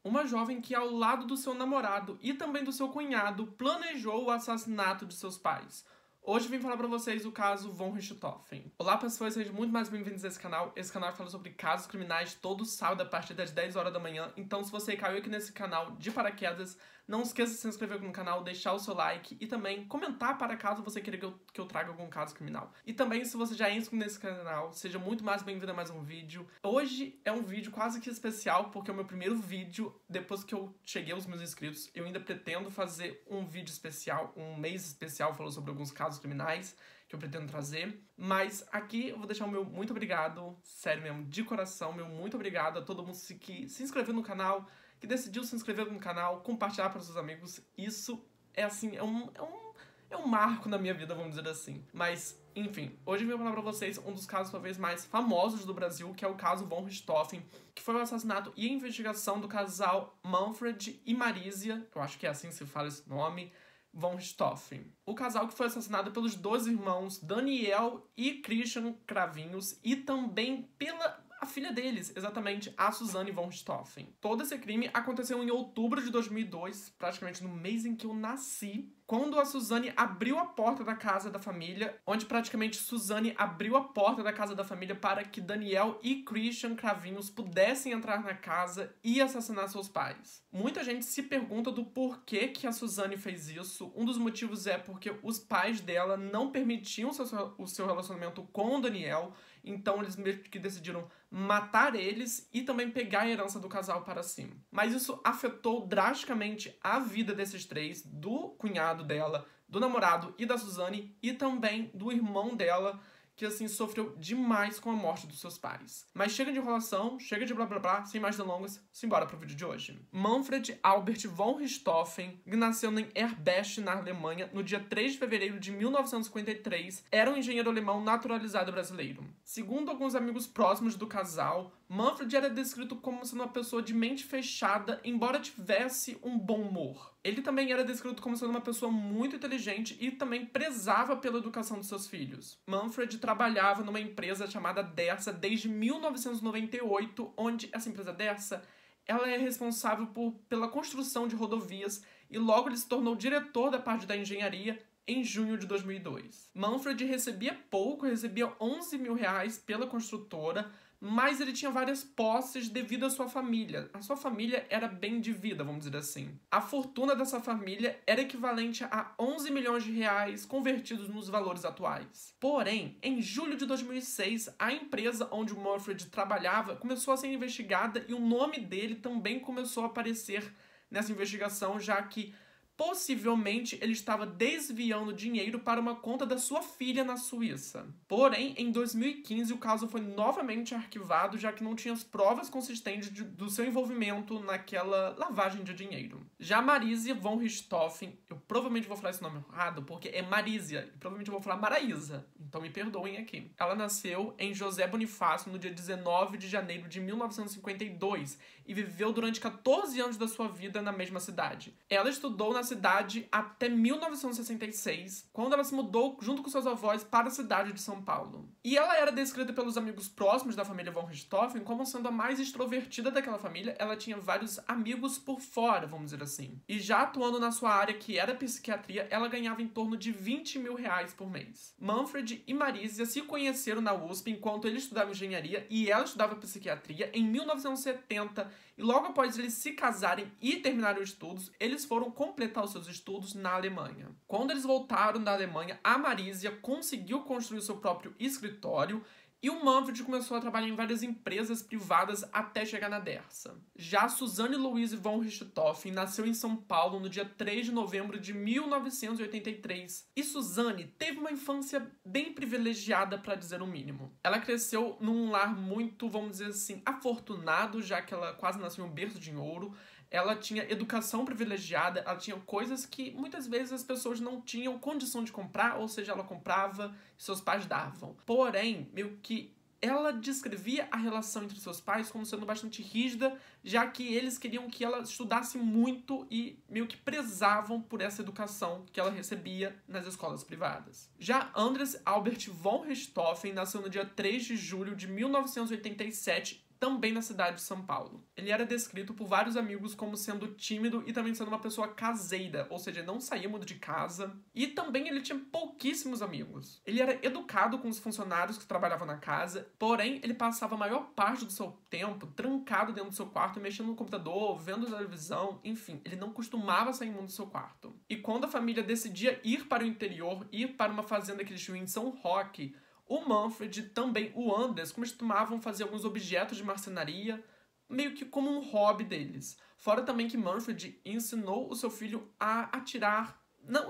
uma jovem que, ao lado do seu namorado e também do seu cunhado, planejou o assassinato de seus pais. Hoje vim falar pra vocês o caso von Richthofen. Olá pessoas, sejam muito mais bem-vindos a esse canal. Esse canal fala sobre casos criminais todo sábado a partir das 10 horas da manhã. Então se você caiu aqui nesse canal de paraquedas, não esqueça de se inscrever no canal, deixar o seu like e também comentar para caso você queira que eu traga algum caso criminal. E também se você já é inscrito nesse canal, seja muito mais bem-vindo a mais um vídeo. Hoje é um vídeo quase que especial porque é o meu primeiro vídeo depois que eu cheguei aos meus inscritos. Eu ainda pretendo fazer um vídeo especial, um mês especial falando sobre alguns casos criminais que eu pretendo trazer, mas aqui eu vou deixar o meu muito obrigado, sério mesmo, de coração, meu muito obrigado a todo mundo que se inscreveu no canal, que decidiu se inscrever no canal, compartilhar para os seus amigos. Isso é assim, é um marco na minha vida, vamos dizer assim. Mas, enfim, hoje eu vim falar pra vocês um dos casos talvez mais famosos do Brasil, que é o caso von Richthofen, que foi o assassinato e a investigação do casal Manfred e Marisia, eu acho que é assim que se fala esse nome, von Richthofen. O casal que foi assassinado pelos dois irmãos Daniel e Christian Cravinhos e também pela a filha deles, exatamente, a Suzanne von Richthofen. Todo esse crime aconteceu em outubro de 2002, praticamente no mês em que eu nasci, quando a Suzanne abriu a porta da casa da família, onde praticamente Suzanne abriu a porta da casa da família para que Daniel e Christian Cravinhos pudessem entrar na casa e assassinar seus pais. Muita gente se pergunta do porquê que a Suzanne fez isso. Um dos motivos é porque os pais dela não permitiam o seu relacionamento com o Daniel, então eles meio que decidiram matar eles e também pegar a herança do casal para cima. Mas isso afetou drasticamente a vida desses três, do cunhado dela, do namorado e da Suzanne, e também do irmão dela, que assim sofreu demais com a morte dos seus pais. Mas chega de enrolação, chega de blá blá blá, sem mais delongas, simbora pro vídeo de hoje. Manfred Albert von Richthofen, que nasceu em Erbach, na Alemanha, no dia 3 de fevereiro de 1953, era um engenheiro alemão naturalizado brasileiro. Segundo alguns amigos próximos do casal, Manfred era descrito como sendo uma pessoa de mente fechada, embora tivesse um bom humor. Ele também era descrito como sendo uma pessoa muito inteligente e também prezava pela educação de seus filhos. Manfred trabalhava numa empresa chamada Dersa desde 1998, onde essa empresa Dersa ela é responsável pela construção de rodovias e logo ele se tornou diretor da parte da engenharia em junho de 2002. Manfred recebia pouco, recebia 11 mil reais pela construtora, mas ele tinha várias posses devido à sua família. A sua família era bem de vida, vamos dizer assim. A fortuna dessa família era equivalente a 11 milhões de reais convertidos nos valores atuais. Porém, em julho de 2006, a empresa onde o Manfred trabalhava começou a ser investigada e o nome dele também começou a aparecer nessa investigação, já que possivelmente ele estava desviando dinheiro para uma conta da sua filha na Suíça. Porém, em 2015, o caso foi novamente arquivado, já que não tinha as provas consistentes do seu envolvimento naquela lavagem de dinheiro. Já Marisia von Richthofen, eu provavelmente vou falar esse nome errado, porque é Marisia, e provavelmente eu vou falar Maraísa, então me perdoem aqui. Ela nasceu em José Bonifácio no dia 19 de janeiro de 1952 e viveu durante 14 anos da sua vida na mesma cidade. Ela estudou na cidade até 1966, quando ela se mudou junto com seus avós para a cidade de São Paulo. E ela era descrita pelos amigos próximos da família von Richthofen como sendo a mais extrovertida daquela família. Ela tinha vários amigos por fora, vamos dizer assim. E já atuando na sua área, que era psiquiatria, ela ganhava em torno de 20 mil reais por mês. Manfred e Marisia se conheceram na USP enquanto ele estudava engenharia e ela estudava psiquiatria em 1970, e logo após eles se casarem e terminarem os estudos, eles foram completar os seus estudos na Alemanha. Quando eles voltaram da Alemanha, a Marisia conseguiu construir seu próprio escritório e o Manfred começou a trabalhar em várias empresas privadas até chegar na Dersa. Já Suzanne Louise von Richthofen nasceu em São Paulo no dia 3 de novembro de 1983. E Suzanne teve uma infância bem privilegiada, para dizer o mínimo. Ela cresceu num lar muito, vamos dizer assim, afortunado, já que ela quase nasceu em um berço de ouro. Ela tinha educação privilegiada, ela tinha coisas que muitas vezes as pessoas não tinham condição de comprar, ou seja, ela comprava e seus pais davam. Porém, meio que ela descrevia a relação entre seus pais como sendo bastante rígida, já que eles queriam que ela estudasse muito e meio que prezavam por essa educação que ela recebia nas escolas privadas. Já Andres Albert von Richthofen nasceu no dia 3 de julho de 1987 também na cidade de São Paulo. Ele era descrito por vários amigos como sendo tímido e também sendo uma pessoa caseira, ou seja, não saía muito de casa. E também ele tinha pouquíssimos amigos. Ele era educado com os funcionários que trabalhavam na casa, porém ele passava a maior parte do seu tempo trancado dentro do seu quarto, mexendo no computador, vendo televisão, enfim, ele não costumava sair muito do seu quarto. E quando a família decidia ir para o interior, ir para uma fazenda que eles tinham em São Roque, o Manfred e também o Andres costumavam fazer alguns objetos de marcenaria, meio que como um hobby deles. Fora também que Manfred ensinou o seu filho a atirar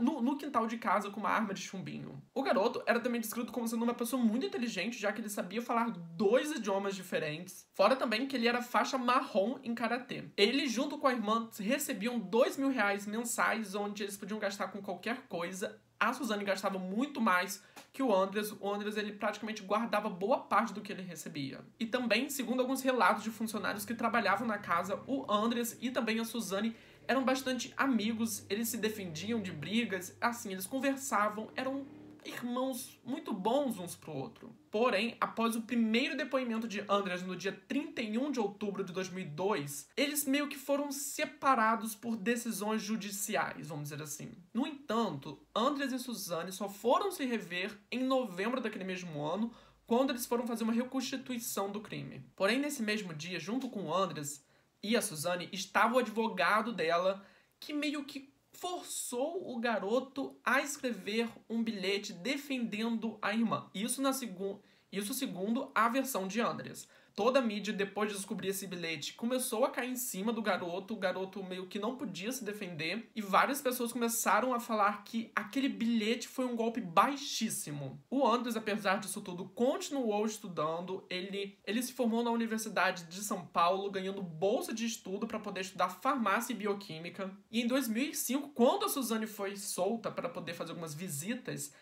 no quintal de casa com uma arma de chumbinho. O garoto era também descrito como sendo uma pessoa muito inteligente, já que ele sabia falar 2 idiomas diferentes. Fora também que ele era faixa marrom em karatê. Ele, junto com a irmã, recebiam R$2.000 mensais, onde eles podiam gastar com qualquer coisa. A Suzane gastava muito mais que o Andres. O Andres, ele praticamente guardava boa parte do que ele recebia. E também, segundo alguns relatos de funcionários que trabalhavam na casa, o Andres e também a Suzane eram bastante amigos, eles se defendiam de brigas, assim, eles conversavam, eram irmãos muito bons uns pro outro. Porém, após o primeiro depoimento de Andres no dia 31 de outubro de 2002, eles meio que foram separados por decisões judiciais, vamos dizer assim. No entanto, Andres e Suzane só foram se rever em novembro daquele mesmo ano, quando eles foram fazer uma reconstituição do crime. Porém, nesse mesmo dia, junto com o Andres e a Suzane, estava o advogado dela, que meio que forçou o garoto a escrever um bilhete defendendo a irmã. Isso segundo a versão de Andres. Toda a mídia, depois de descobrir esse bilhete, começou a cair em cima do garoto. O garoto meio que não podia se defender. E várias pessoas começaram a falar que aquele bilhete foi um golpe baixíssimo. O Andres, apesar disso tudo, continuou estudando. Ele se formou na Universidade de São Paulo, ganhando bolsa de estudo para poder estudar farmácia e bioquímica. E em 2005, quando a Suzane foi solta para poder fazer algumas visitas,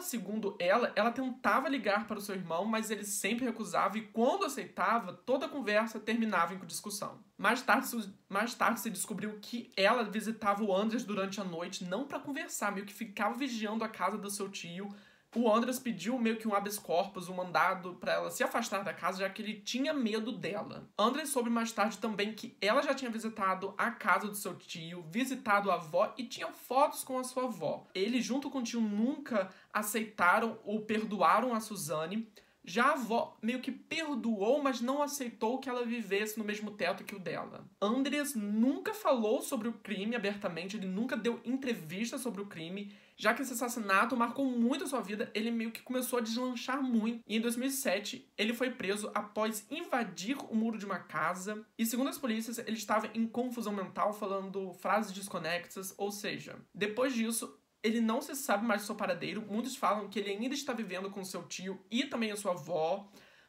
segundo ela tentava ligar para o seu irmão, mas ele sempre recusava e quando aceitava, toda a conversa terminava em discussão. Mais tarde se descobriu que ela visitava o Andres durante a noite, não para conversar, meio que ficava vigiando a casa do seu tio. O Andres pediu meio que um habeas corpus, um mandado para ela se afastar da casa, já que ele tinha medo dela. Andres soube mais tarde também que ela já tinha visitado a casa do seu tio, visitado a avó e tinha fotos com a sua avó. Ele, junto com o tio, nunca aceitaram ou perdoaram a Suzane. Já a avó meio que perdoou, mas não aceitou que ela vivesse no mesmo teto que o dela. Andres nunca falou sobre o crime abertamente, ele nunca deu entrevista sobre o crime. Já que esse assassinato marcou muito a sua vida, ele meio que começou a deslanchar muito. E em 2007, ele foi preso após invadir o muro de uma casa. E segundo as polícias, ele estava em confusão mental, falando frases desconexas. Ou seja, depois disso, ele não se sabe mais do seu paradeiro. Muitos falam que ele ainda está vivendo com seu tio e também a sua avó,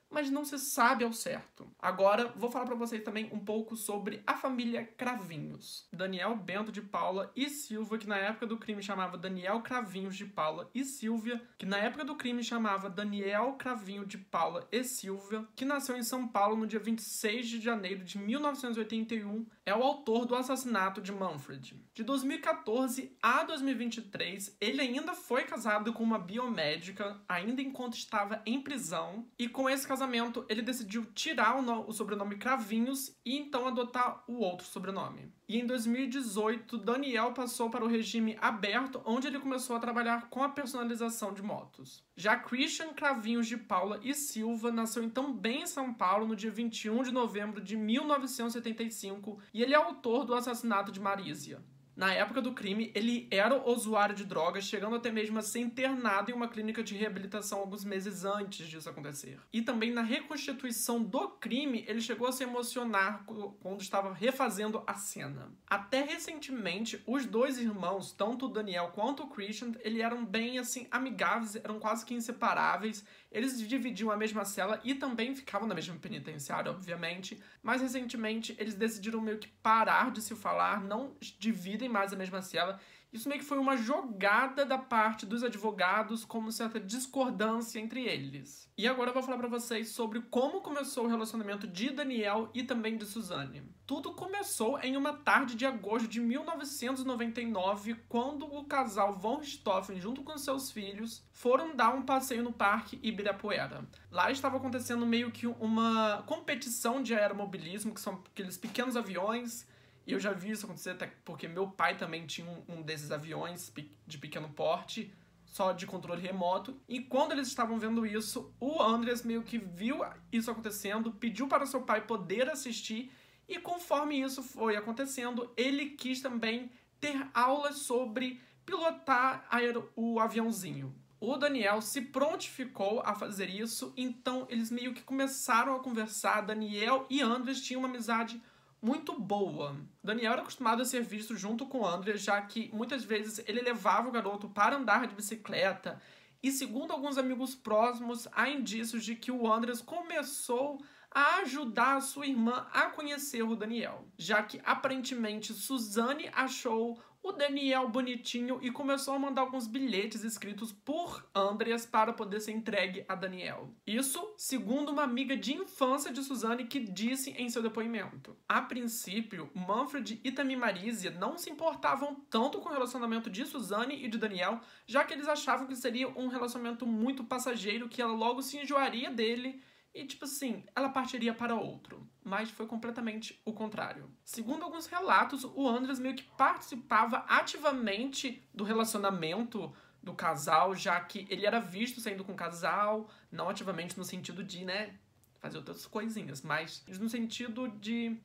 mas não se sabe ao certo. Agora, vou falar pra vocês também um pouco sobre a família Cravinhos. Daniel Bento de Paula e Silva, que na época do crime chamava Daniel Cravinhos de Paula e Silvia, que na época do crime chamava Daniel Cravinho de Paula e Silvia, que nasceu em São Paulo no dia 26 de janeiro de 1981, é o autor do assassinato de Manfred. De 2014 a 2023, ele ainda foi casado com uma biomédica, ainda enquanto estava em prisão, e com esse casamento ele decidiu tirar o sobrenome Cravinhos e então adotar o outro sobrenome. E em 2018, Daniel passou para o regime aberto, onde ele começou a trabalhar com a personalização de motos. Já Christian Cravinhos de Paula e Silva nasceu então bem em São Paulo no dia 21 de novembro de 1975 e ele é autor do assassinato de Marísia. Na época do crime, ele era usuário de drogas, chegando até mesmo a ser internado em uma clínica de reabilitação alguns meses antes disso acontecer. E também na reconstituição do crime, ele chegou a se emocionar quando estava refazendo a cena. Até recentemente, os dois irmãos, tanto o Daniel quanto o Christian, eles eram bem assim amigáveis, eram quase que inseparáveis. Eles dividiam a mesma cela e também ficavam na mesma penitenciária, obviamente. Mas recentemente, eles decidiram meio que parar de se falar, não dividem dividem mais a mesma cela. Isso meio que foi uma jogada da parte dos advogados, como certa discordância entre eles. E agora eu vou falar pra vocês sobre como começou o relacionamento de Daniel e também de Suzane. Tudo começou em uma tarde de agosto de 1999, quando o casal Von Richthofen, junto com seus filhos, foram dar um passeio no Parque Ibirapuera. Lá estava acontecendo meio que uma competição de aeromobilismo, que são aqueles pequenos aviões. E eu já vi isso acontecer, até porque meu pai também tinha um desses aviões de pequeno porte, só de controle remoto. E quando eles estavam vendo isso, o Andreas meio que viu isso acontecendo, pediu para seu pai poder assistir, e conforme isso foi acontecendo, ele quis também ter aulas sobre pilotar o aviãozinho. O Daniel se prontificou a fazer isso, então eles meio que começaram a conversar. Daniel e Andreas tinham uma amizade muito boa. Daniel era acostumado a ser visto junto com Andreas, já que muitas vezes ele levava o garoto para andar de bicicleta, e segundo alguns amigos próximos, há indícios de que o Andreas começou a ajudar a sua irmã a conhecer o Daniel, já que aparentemente Suzane achou o Daniel bonitinho e começou a mandar alguns bilhetes escritos por Andreas para poder ser entregue a Daniel. Isso segundo uma amiga de infância de Suzane que disse em seu depoimento. A princípio, Manfred e também Marisia não se importavam tanto com o relacionamento de Suzane e de Daniel, já que eles achavam que seria um relacionamento muito passageiro, que ela logo se enjoaria dele e, tipo assim, ela partiria para outro. Mas foi completamente o contrário. Segundo alguns relatos, o Andreas meio que participava ativamente do relacionamento do casal, já que ele era visto saindo com o casal, não ativamente no sentido de, né, fazer outras coisinhas, mas no sentido de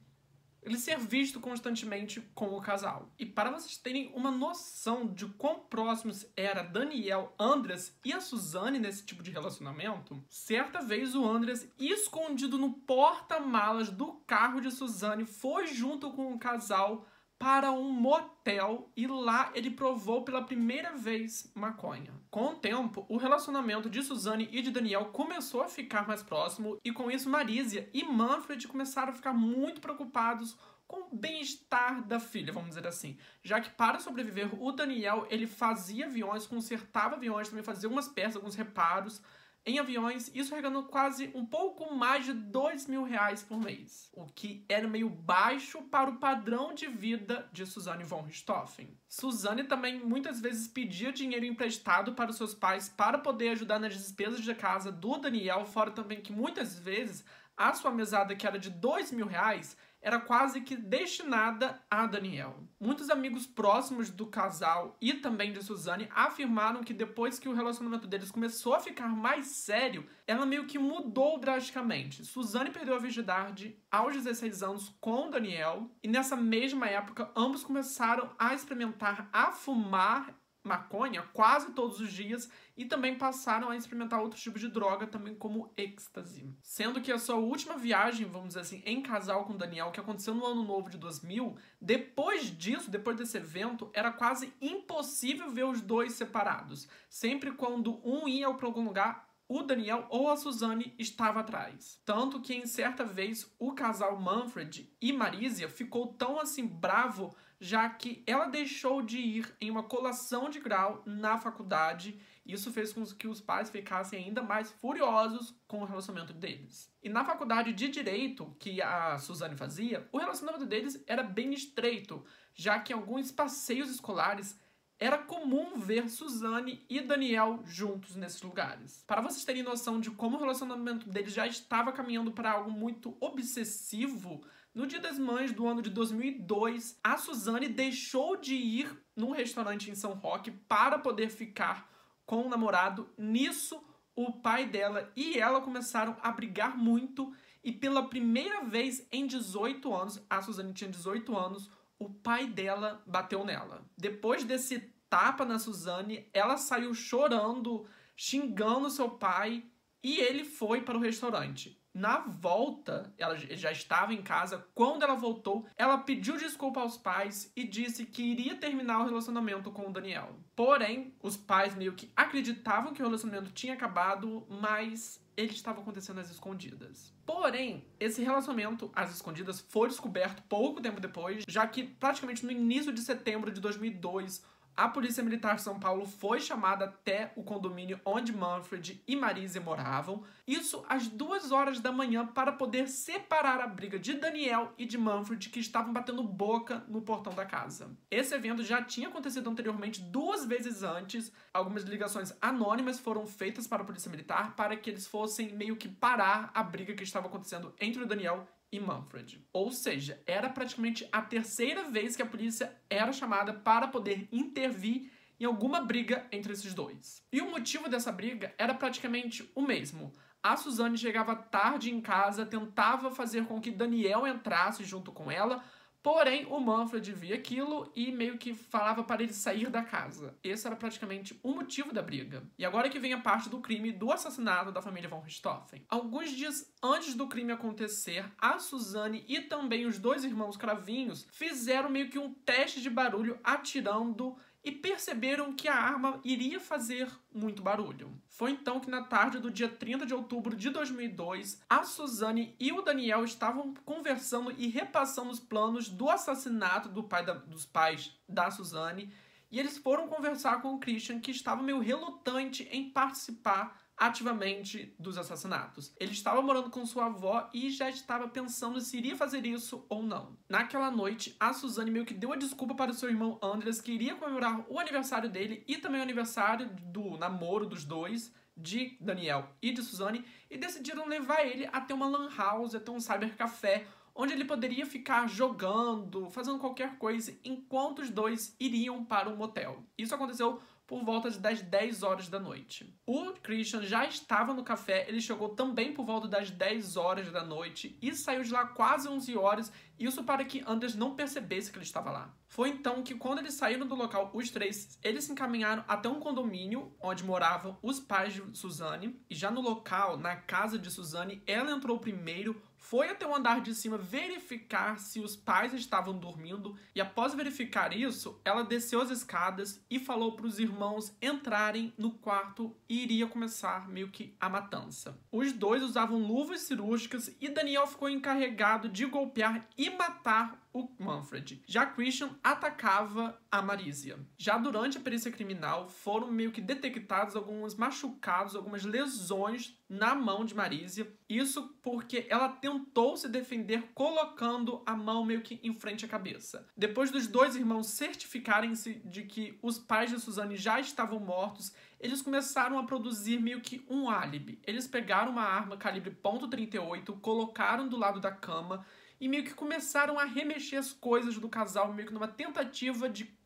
ele ser visto constantemente com o casal. E para vocês terem uma noção de quão próximos era Daniel, Andreas e a Suzane nesse tipo de relacionamento, certa vez o Andreas, escondido no porta-malas do carro de Suzane, foi junto com o casal para um motel e lá ele provou pela primeira vez maconha. Com o tempo, o relacionamento de Suzane e de Daniel começou a ficar mais próximo e com isso Marisia e Manfred começaram a ficar muito preocupados com o bem-estar da filha, vamos dizer assim. Já que para sobreviver, o Daniel ele fazia aviões, consertava aviões, também fazia algumas peças, alguns reparos em aviões, isso arrecadando quase um pouco mais de R$2.000 por mês, o que era meio baixo para o padrão de vida de Suzane von Richthofen. Suzane também muitas vezes pedia dinheiro emprestado para os seus pais para poder ajudar nas despesas da casa do Daniel, fora também que muitas vezes a sua mesada, que era de R$2.000, era quase que destinada a Daniel. Muitos amigos próximos do casal e também de Suzane afirmaram que depois que o relacionamento deles começou a ficar mais sério, ela meio que mudou drasticamente. Suzane perdeu a virgindade aos 16 anos com Daniel e nessa mesma época ambos começaram a experimentar a fumar maconha quase todos os dias e também passaram a experimentar outros tipos de droga, também como êxtase. Sendo que a sua última viagem, vamos dizer assim, em casal com Daniel, que aconteceu no ano novo de 2000, depois disso, depois desse evento, era quase impossível ver os dois separados. Sempre quando um ia para algum lugar, o Daniel ou a Suzane estava atrás. Tanto que em certa vez o casal Manfred e Marisia ficou tão assim bravo, já que ela deixou de ir em uma colação de grau na faculdade. Isso fez com que os pais ficassem ainda mais furiosos com o relacionamento deles. E na faculdade de Direito, que a Suzane fazia, o relacionamento deles era bem estreito, já que em alguns passeios escolares era comum ver Suzane e Daniel juntos nesses lugares. Para vocês terem noção de como o relacionamento deles já estava caminhando para algo muito obsessivo, no Dia das Mães do ano de 2002, a Suzane deixou de ir num restaurante em São Roque para poder ficar com o namorado. Nisso, o pai dela e ela começaram a brigar muito e pela primeira vez em 18 anos, a Suzane tinha 18 anos, o pai dela bateu nela. Depois desse tapa na Suzane, ela saiu chorando, xingando seu pai e ele foi para o restaurante. Na volta, ela já estava em casa. Quando ela voltou, ela pediu desculpa aos pais e disse que iria terminar o relacionamento com o Daniel. Porém, os pais meio que acreditavam que o relacionamento tinha acabado, mas ele estava acontecendo às escondidas. Porém, esse relacionamento às escondidas foi descoberto pouco tempo depois, já que praticamente no início de setembro de 2002, a Polícia Militar de São Paulo foi chamada até o condomínio onde Manfred e Marisa moravam, isso às 2 horas da manhã, para poder separar a briga de Daniel e de Manfred, que estavam batendo boca no portão da casa. Esse evento já tinha acontecido anteriormente 2 vezes antes. Algumas ligações anônimas foram feitas para a Polícia Militar para que eles fossem meio que parar a briga que estava acontecendo entre o Daniel e Manfred. Ou seja, era praticamente a 3ª vez que a polícia era chamada para poder intervir em alguma briga entre esses dois. E o motivo dessa briga era praticamente o mesmo. A Suzane chegava tarde em casa, tentava fazer com que Daniel entrasse junto com ela, porém o Manfred via aquilo e meio que falava para ele sair da casa. Esse era praticamente o motivo da briga. E agora que vem a parte do crime do assassinato da família von Richthofen. Alguns dias antes do crime acontecer, a Suzane e também os 2 irmãos Cravinhos fizeram meio que um teste de barulho atirando e perceberam que a arma iria fazer muito barulho. Foi então que na tarde do dia 30 de outubro de 2002, a Suzane e o Daniel estavam conversando e repassando os planos do assassinato dos pais da Suzane, e eles foram conversar com o Christian, que estava meio relutante em participar ativamente dos assassinatos. Ele estava morando com sua avó e já estava pensando se iria fazer isso ou não. Naquela noite, a Suzane meio que deu a desculpa para o seu irmão Andreas, que iria comemorar o aniversário dele e também o aniversário do namoro dos dois, de Daniel e de Suzane, e decidiram levar ele até uma lan house, até um cybercafé, onde ele poderia ficar jogando, fazendo qualquer coisa, enquanto os dois iriam para um motel. Isso aconteceu por volta das 10 horas da noite. O Christian já estava no café, ele chegou também por volta das 10 horas da noite e saiu de lá quase 11 horas, isso para que Andreas não percebesse que ele estava lá. Foi então que, quando eles saíram do local, os 3, eles se encaminharam até um condomínio onde moravam os pais de Suzane, e já no local, na casa de Suzane, ela entrou primeiro, foi até o andar de cima verificar se os pais estavam dormindo, e após verificar isso, ela desceu as escadas e falou para os irmãos entrarem no quarto e iria começar meio que a matança. Os 2 usavam luvas cirúrgicas e Daniel ficou encarregado de golpear e matar o Manfred. Já Christian atacava a Marisa. Já durante a perícia criminal, foram meio que detectados alguns machucados, algumas lesões na mão de Marisa. Isso porque ela tentou se defender colocando a mão meio que em frente à cabeça. Depois dos 2 irmãos certificarem-se de que os pais de Suzane já estavam mortos, eles começaram a produzir meio que um álibi. Eles pegaram uma arma calibre .38, colocaram do lado da cama e meio que começaram a remexer as coisas do casal, meio que numa tentativa de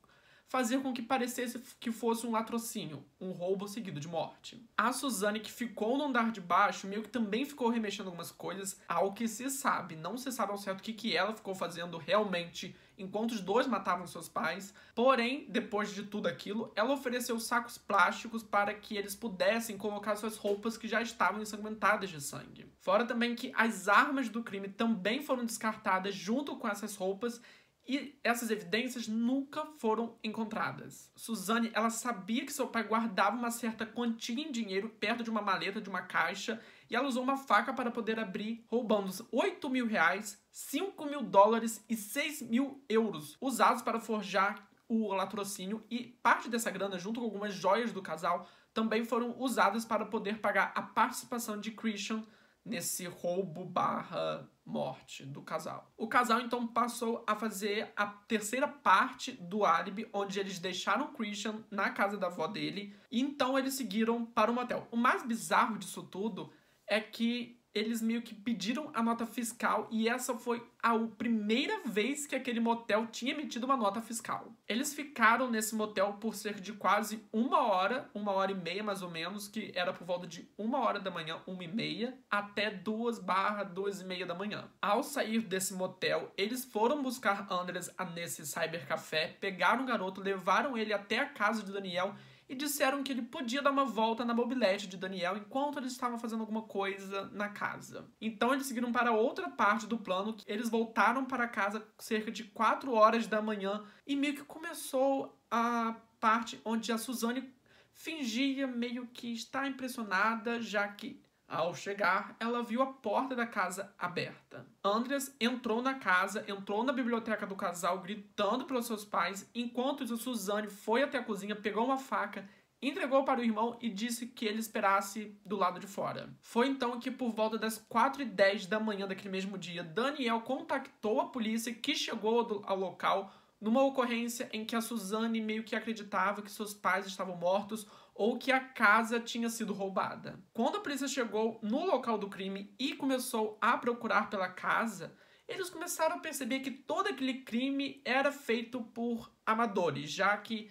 fazer com que parecesse que fosse um latrocínio, um roubo seguido de morte. A Suzane, que ficou no andar de baixo, meio que também ficou remexendo algumas coisas, ao que se sabe. Não se sabe ao certo o que ela ficou fazendo realmente enquanto os 2 matavam seus pais. Porém, depois de tudo aquilo, ela ofereceu sacos plásticos para que eles pudessem colocar suas roupas que já estavam ensanguentadas de sangue. Fora também que as armas do crime também foram descartadas junto com essas roupas, e essas evidências nunca foram encontradas. Suzane, ela sabia que seu pai guardava uma certa quantia em dinheiro perto de uma maleta, de uma caixa, e ela usou uma faca para poder abrir, roubando R$8.000, $5.000 e €6.000, usados para forjar o latrocínio, e parte dessa grana, junto com algumas joias do casal, também foram usadas para poder pagar a participação de Christian nesse roubo/morte do casal. O casal então passou a fazer a 3ª parte do álibi, onde eles deixaram o Christian na casa da avó dele, e então eles seguiram para o motel. O mais bizarro disso tudo é que eles meio que pediram a nota fiscal, e essa foi a primeira vez que aquele motel tinha emitido uma nota fiscal. Eles ficaram nesse motel por cerca de quase 1 hora, 1h30 mais ou menos, que era por volta de 1 hora da manhã, 1h30, até 2/2h30 da manhã. Ao sair desse motel, eles foram buscar Andreas nesse cybercafé, pegaram o garoto, levaram ele até a casa de Daniel e disseram que ele podia dar uma volta na mobilete de Daniel enquanto eles estavam fazendo alguma coisa na casa. Então eles seguiram para outra parte do plano, eles voltaram para casa cerca de 4 horas da manhã e meio que começou a parte onde a Suzane fingia meio que estar impressionada, já que ao chegar, ela viu a porta da casa aberta. Andreas entrou na casa, entrou na biblioteca do casal gritando pelos seus pais, enquanto isso, Suzane foi até a cozinha, pegou uma faca, entregou para o irmão e disse que ele esperasse do lado de fora. Foi então que, por volta das 4h10 da manhã daquele mesmo dia, Daniel contactou a polícia que chegou ao local numa ocorrência em que a Suzane meio que acreditava que seus pais estavam mortos ou que a casa tinha sido roubada. Quando a polícia chegou no local do crime e começou a procurar pela casa, eles começaram a perceber que todo aquele crime era feito por amadores, já que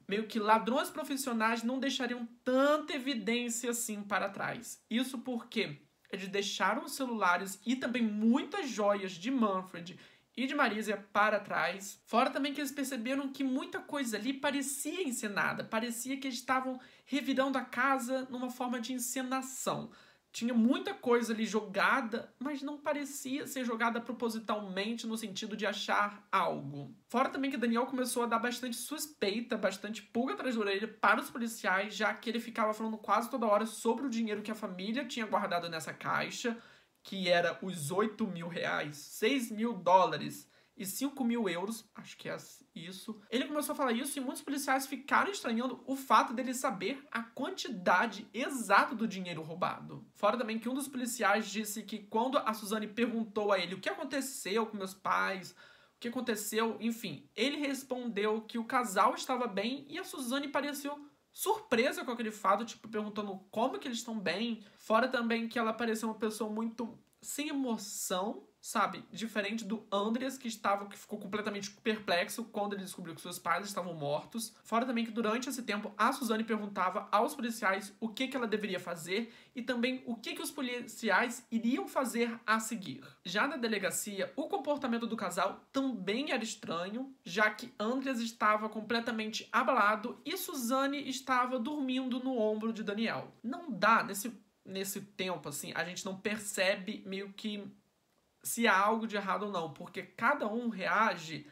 meio que ladrões profissionais não deixariam tanta evidência assim para trás. Isso porque eles deixaram os celulares e também muitas joias de Manfred e de Marisa para trás. Fora também que eles perceberam que muita coisa ali parecia encenada. Parecia que eles estavam revirando a casa numa forma de encenação. Tinha muita coisa ali jogada, mas não parecia ser jogada propositalmente no sentido de achar algo. Fora também que Daniel começou a dar bastante suspeita, bastante pulga atrás da orelha para os policiais, já que ele ficava falando quase toda hora sobre o dinheiro que a família tinha guardado nessa caixa, que era os 8 mil reais, 6 mil dólares e 5 mil euros, acho que é isso. Ele começou a falar isso e muitos policiais ficaram estranhando o fato dele saber a quantidade exata do dinheiro roubado. Fora também que um dos policiais disse que quando a Suzane perguntou a ele o que aconteceu com meus pais, o que aconteceu, enfim, ele respondeu que o casal estava bem e a Suzane pareceu surpresa com aquele fato, tipo, perguntando como que eles estão bem. Fora também que ela parecia uma pessoa muito sem emoção, sabe? Diferente do Andreas, que ficou completamente perplexo quando ele descobriu que seus pais estavam mortos. Fora também que durante esse tempo a Suzane perguntava aos policiais o que ela deveria fazer e também o que os policiais iriam fazer a seguir. Já na delegacia, o comportamento do casal também era estranho, já que Andreas estava completamente abalado e Suzane estava dormindo no ombro de Daniel. Não dá, nesse tempo, assim, a gente não percebe meio que se há algo de errado ou não, porque cada um reage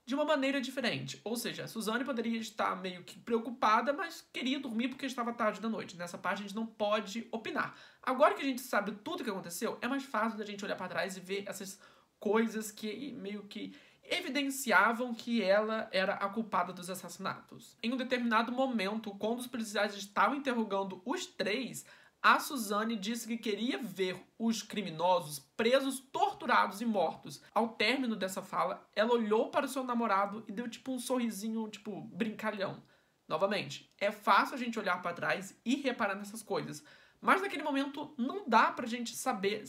de uma maneira diferente. Ou seja, a Suzane poderia estar meio que preocupada, mas queria dormir porque estava tarde da noite. Nessa parte a gente não pode opinar. Agora que a gente sabe tudo o que aconteceu, é mais fácil da gente olhar para trás e ver essas coisas que meio que evidenciavam que ela era a culpada dos assassinatos. Em um determinado momento, quando os policiais estavam interrogando os três, a Suzane disse que queria ver os criminosos presos, torturados e mortos. Ao término dessa fala, ela olhou para o seu namorado e deu tipo um sorrisinho, tipo, brincalhão. Novamente, é fácil a gente olhar para trás e reparar nessas coisas, mas naquele momento não dá pra gente saber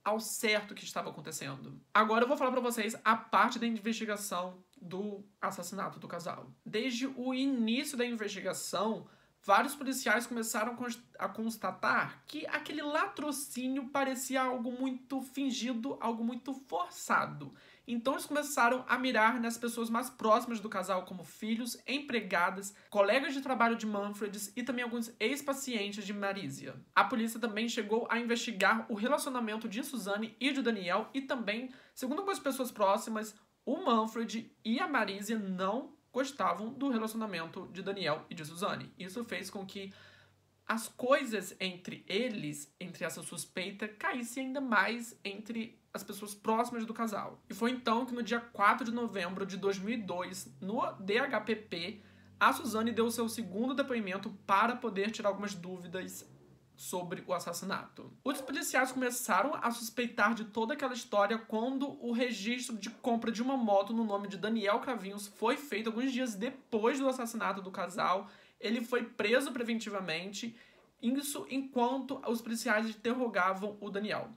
ao certo o que estava acontecendo. Agora eu vou falar pra vocês a parte da investigação do assassinato do casal. Desde o início da investigação, vários policiais começaram a constatar que aquele latrocínio parecia algo muito fingido, algo muito forçado. Então eles começaram a mirar nas pessoas mais próximas do casal, como filhos, empregadas, colegas de trabalho de Manfred e também alguns ex-pacientes de Marisa. A polícia também chegou a investigar o relacionamento de Suzane e de Daniel e também, segundo algumas pessoas próximas, o Manfred e a Marisa não gostavam do relacionamento de Daniel e de Suzane. Isso fez com que as coisas entre eles, entre essa suspeita, caíssem ainda mais entre as pessoas próximas do casal. E foi então que no dia 4 de novembro de 2002, no DHPP, a Suzane deu seu segundo depoimento para poder tirar algumas dúvidas sobre o assassinato. Os policiais começaram a suspeitar de toda aquela história quando o registro de compra de uma moto no nome de Daniel Cravinhos foi feito alguns dias depois do assassinato do casal. Ele foi preso preventivamente, isso enquanto os policiais interrogavam o Daniel.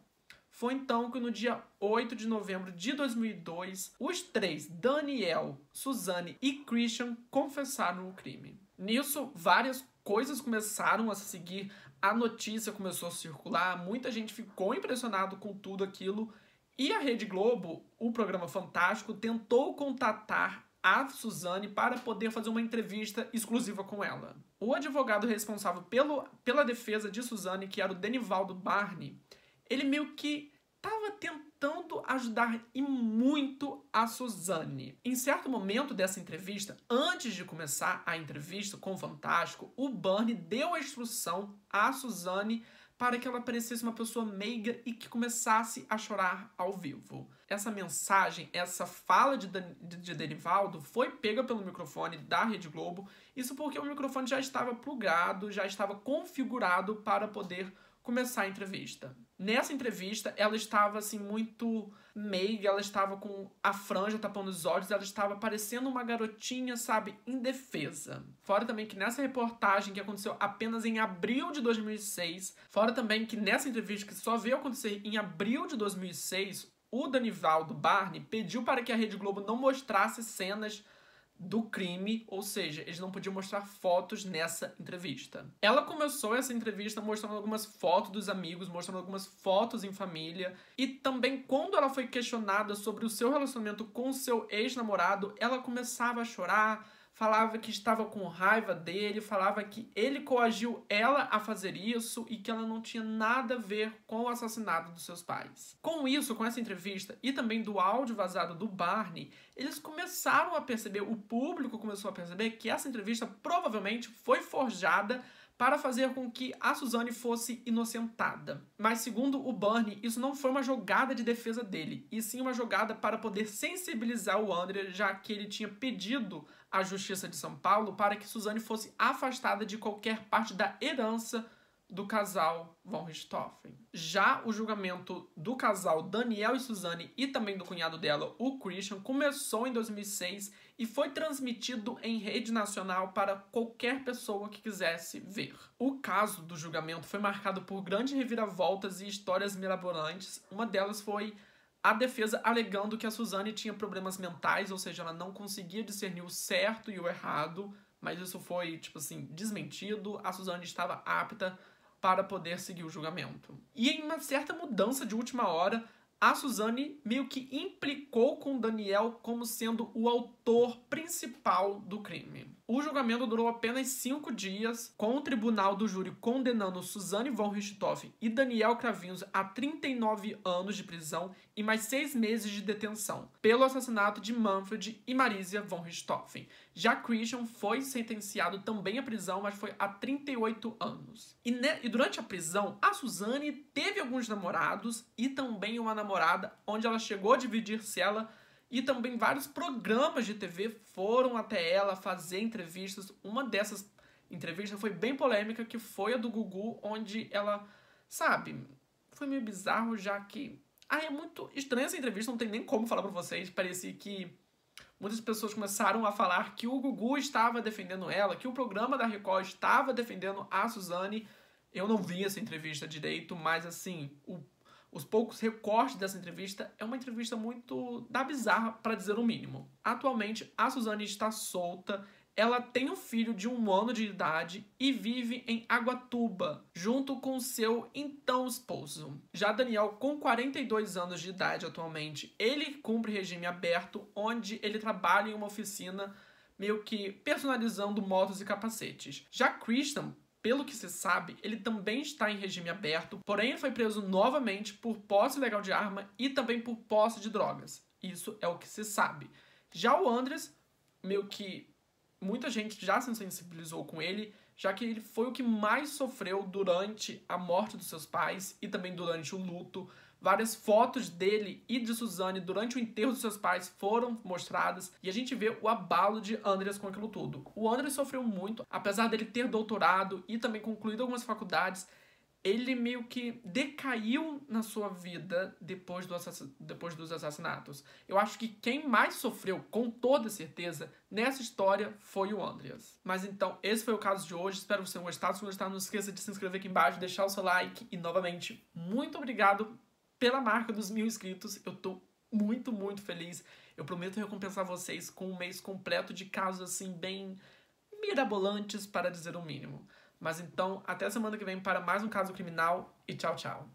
Foi então que no dia 8 de novembro de 2002, os três, Daniel, Suzane e Christian, confessaram o crime. Nisso, várias coisas começaram a se seguir, a notícia começou a circular, muita gente ficou impressionado com tudo aquilo e a Rede Globo, o programa Fantástico, tentou contatar a Suzane para poder fazer uma entrevista exclusiva com ela. O advogado responsável pela defesa de Suzane, que era o Denivaldo Barney, ele meio que estava tentando ajudar e muito a Suzane. Em certo momento dessa entrevista, antes de começar a entrevista com o Fantástico, o Barney deu a instrução à Suzane para que ela parecesse uma pessoa meiga e que começasse a chorar ao vivo. Essa mensagem, essa fala de Denivaldo foi pega pelo microfone da Rede Globo, isso porque o microfone já estava plugado, já estava configurado para poder começar a entrevista. Nessa entrevista, ela estava assim muito meiga, ela estava com a franja tapando os olhos, ela estava parecendo uma garotinha, sabe, indefesa. Fora também que nessa reportagem que aconteceu apenas em abril de 2006, fora também que nessa entrevista que só veio acontecer em abril de 2006, o Denivaldo Barney pediu para que a Rede Globo não mostrasse cenas do crime, ou seja, eles não podiam mostrar fotos nessa entrevista. Ela começou essa entrevista mostrando algumas fotos dos amigos, mostrando algumas fotos em família, e também quando ela foi questionada sobre o seu relacionamento com o seu ex-namorado, ela começava a chorar, falava que estava com raiva dele, falava que ele coagiu ela a fazer isso e que ela não tinha nada a ver com o assassinato dos seus pais. Com isso, com essa entrevista e também do áudio vazado do Barney, eles começaram a perceber, o público começou a perceber que essa entrevista provavelmente foi forjada para fazer com que a Suzane fosse inocentada. Mas, segundo o Barney, isso não foi uma jogada de defesa dele, e sim uma jogada para poder sensibilizar o André, já que ele tinha pedido à Justiça de São Paulo para que Suzane fosse afastada de qualquer parte da herança do casal von Richthofen. Já o julgamento do casal Daniel e Suzane e também do cunhado dela, o Christian, começou em 2006 e foi transmitido em rede nacional para qualquer pessoa que quisesse ver. O caso do julgamento foi marcado por grandes reviravoltas e histórias mirabolantes. Uma delas foi a defesa alegando que a Suzane tinha problemas mentais, ou seja, ela não conseguia discernir o certo e o errado, mas isso foi, tipo assim, desmentido. A Suzane estava apta para poder seguir o julgamento. E em uma certa mudança de última hora, a Suzane meio que implicou com Daniel como sendo o autor principal do crime. O julgamento durou apenas 5 dias, com o tribunal do júri condenando Suzane von Richthofen e Daniel Kravinski a 39 anos de prisão e mais 6 meses de detenção, pelo assassinato de Manfred e Marisia von Richthofen. Já Christian foi sentenciado também à prisão, mas foi a 38 anos. E durante a prisão, a Suzane teve alguns namorados e também uma namorada, onde ela chegou a dividir cela, e também vários programas de TV foram até ela fazer entrevistas. Uma dessas entrevistas foi bem polêmica, que foi a do Gugu, onde ela, sabe, foi meio bizarro, já que... é muito estranha essa entrevista, não tem nem como falar pra vocês. Parecia que muitas pessoas começaram a falar que o Gugu estava defendendo ela, que o programa da Record estava defendendo a Suzane. Eu não vi essa entrevista direito, mas assim, os poucos recortes dessa entrevista é uma entrevista muito da bizarra, para dizer o mínimo. Atualmente, a Suzane está solta, ela tem um filho de 1 ano de idade e vive em Águatuba, junto com seu então esposo. Já Daniel, com 42 anos de idade atualmente, ele cumpre regime aberto, onde ele trabalha em uma oficina meio que personalizando motos e capacetes. Já Christian, pelo que se sabe, ele também está em regime aberto, porém ele foi preso novamente por posse ilegal de arma e também por posse de drogas. Isso é o que se sabe. Já o Andres, meio que muita gente já se sensibilizou com ele, já que ele foi o que mais sofreu durante a morte dos seus pais e também durante o luto. Várias fotos dele e de Suzane durante o enterro dos seus pais foram mostradas e a gente vê o abalo de Andres com aquilo tudo. O Andres sofreu muito, apesar dele ter doutorado e também concluído algumas faculdades, ele meio que decaiu na sua vida depois dos assassinatos. Eu acho que quem mais sofreu, com toda certeza, nessa história foi o Andreas. Mas então, esse foi o caso de hoje. Espero que vocês tenham gostado. Se gostar, não esqueça de se inscrever aqui embaixo, deixar o seu like. E, novamente, muito obrigado pela marca dos 1000 inscritos. Eu tô muito, muito feliz. Eu prometo recompensar vocês com um mês completo de casos, assim, bem mirabolantes, para dizer o mínimo. Mas então, até semana que vem para mais um caso criminal e tchau, tchau.